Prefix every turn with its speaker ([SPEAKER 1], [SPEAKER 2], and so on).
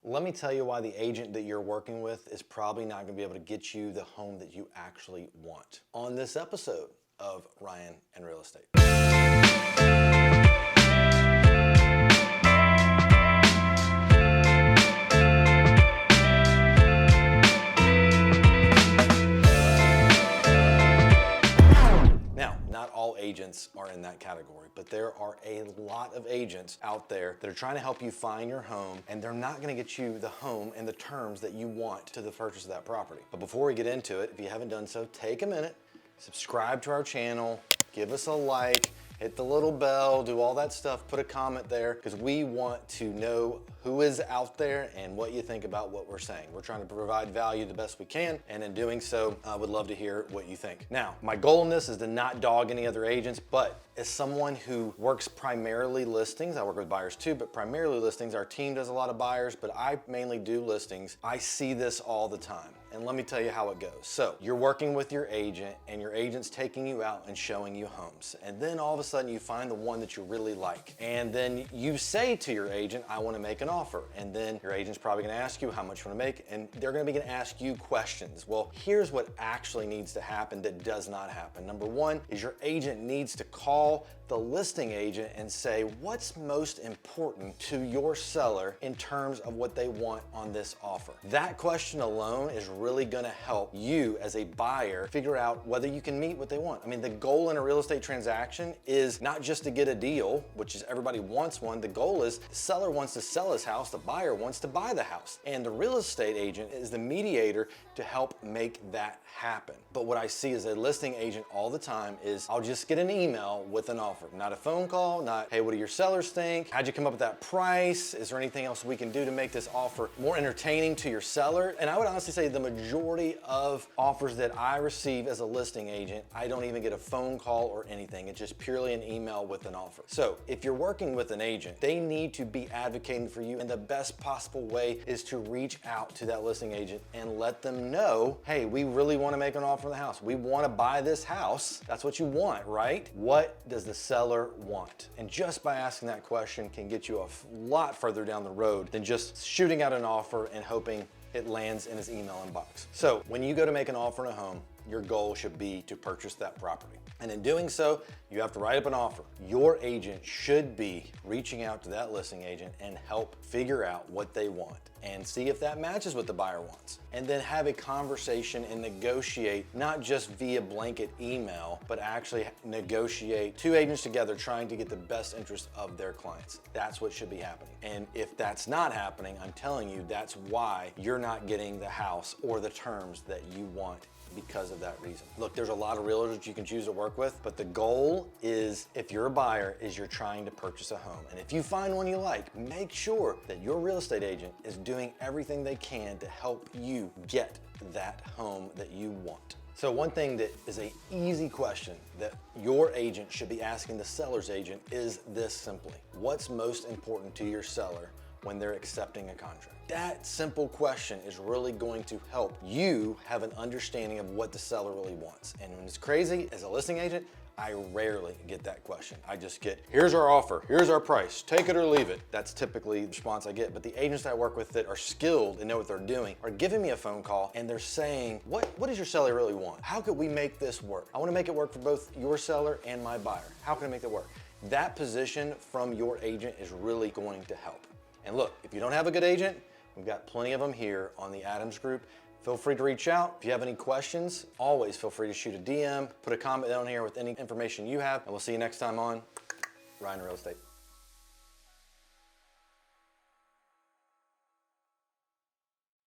[SPEAKER 1] let me tell you why the agent that you're working with is probably not gonna be able to get you the home that you actually want on this episode of Ryan and Real Estate. Now, not all agents are in that category, but there are a lot of agents out there that are trying to help you find your home, and they're not gonna get you the home and the terms that you want to the purchase of that property. But before we get into it, if you haven't done so, take a minute, subscribe to our channel, give us a like, hit the little bell, do all that stuff, put a comment there, because we want to know who is out there and what you think about what we're saying. We're trying to provide value the best we can, and in doing so, I would love to hear what you think. Now, my goal in this is to not dog any other agents, but as someone who works primarily listings, I work with buyers too, but primarily listings, our team does a lot of buyers, but I mainly do listings. I see this all the time. And let me tell you how it goes. So you're working with your agent and your agent's taking you out and showing you homes. And then all of a sudden you find the one that you really like. And then you say to your agent, I want to make an offer. And then your agent's probably going to ask you how much you want to make. And they're going to be going to ask you questions. Well, here's what actually needs to happen that does not happen. Number one is your agent needs to call the listing agent and say, what's most important to your seller in terms of what they want on this offer? That question alone is really gonna help you as a buyer figure out whether you can meet what they want. I mean, the goal in a real estate transaction is not just to get a deal, which is everybody wants one. The goal is the seller wants to sell his house, the buyer wants to buy the house. And the real estate agent is the mediator to help make that happen. But what I see as a listing agent all the time is I'll just get an email with an offer, not a phone call, not, hey, what do your sellers think? How'd you come up with that price? Is there anything else we can do to make this offer more entertaining to your seller? And I would honestly say the majority of offers that I receive as a listing agent, I don't even get a phone call or anything. It's just purely an email with an offer. So if you're working with an agent, they need to be advocating for you, and the best possible way is to reach out to that listing agent and let them know, hey, we really want to make an offer on the house. We want to buy this house. That's what you want, right? What does the seller want? And just by asking that question can get you a lot further down the road than just shooting out an offer and hoping it lands in his email inbox. So when you go to make an offer on a home, your goal should be to purchase that property. And in doing so, you have to write up an offer. Your agent should be reaching out to that listing agent and help figure out what they want and see if that matches what the buyer wants. And then have a conversation and negotiate, not just via blanket email, but actually negotiate two agents together trying to get the best interest of their clients. That's what should be happening. And if that's not happening, I'm telling you, that's why you're not getting the house or the terms that you want because of that reason. Look, there's a lot of realtors you can choose to work with, but the goal is, if you're a buyer, is you're trying to purchase a home. And if you find one you like, make sure that your real estate agent is doing everything they can to help you get that home that you want. So one thing that is an easy question that your agent should be asking the seller's agent is this simply: what's most important to your seller when they're accepting a contract? That simple question is really going to help you have an understanding of what the seller really wants. And when it's crazy, as a listing agent, I rarely get that question. I just get, here's our offer, here's our price, take it or leave it. That's typically the response I get. But the agents I work with that are skilled and know what they're doing are giving me a phone call and they're saying, what does your seller really want? How could we make this work? I wanna make it work for both your seller and my buyer. How can I make that work? That position from your agent is really going to help. And look, if you don't have a good agent, we've got plenty of them here on the Adams Group. Feel free to reach out. If you have any questions, always feel free to shoot a DM, put a comment down here with any information you have, and we'll see you next time on Ryan Real Estate.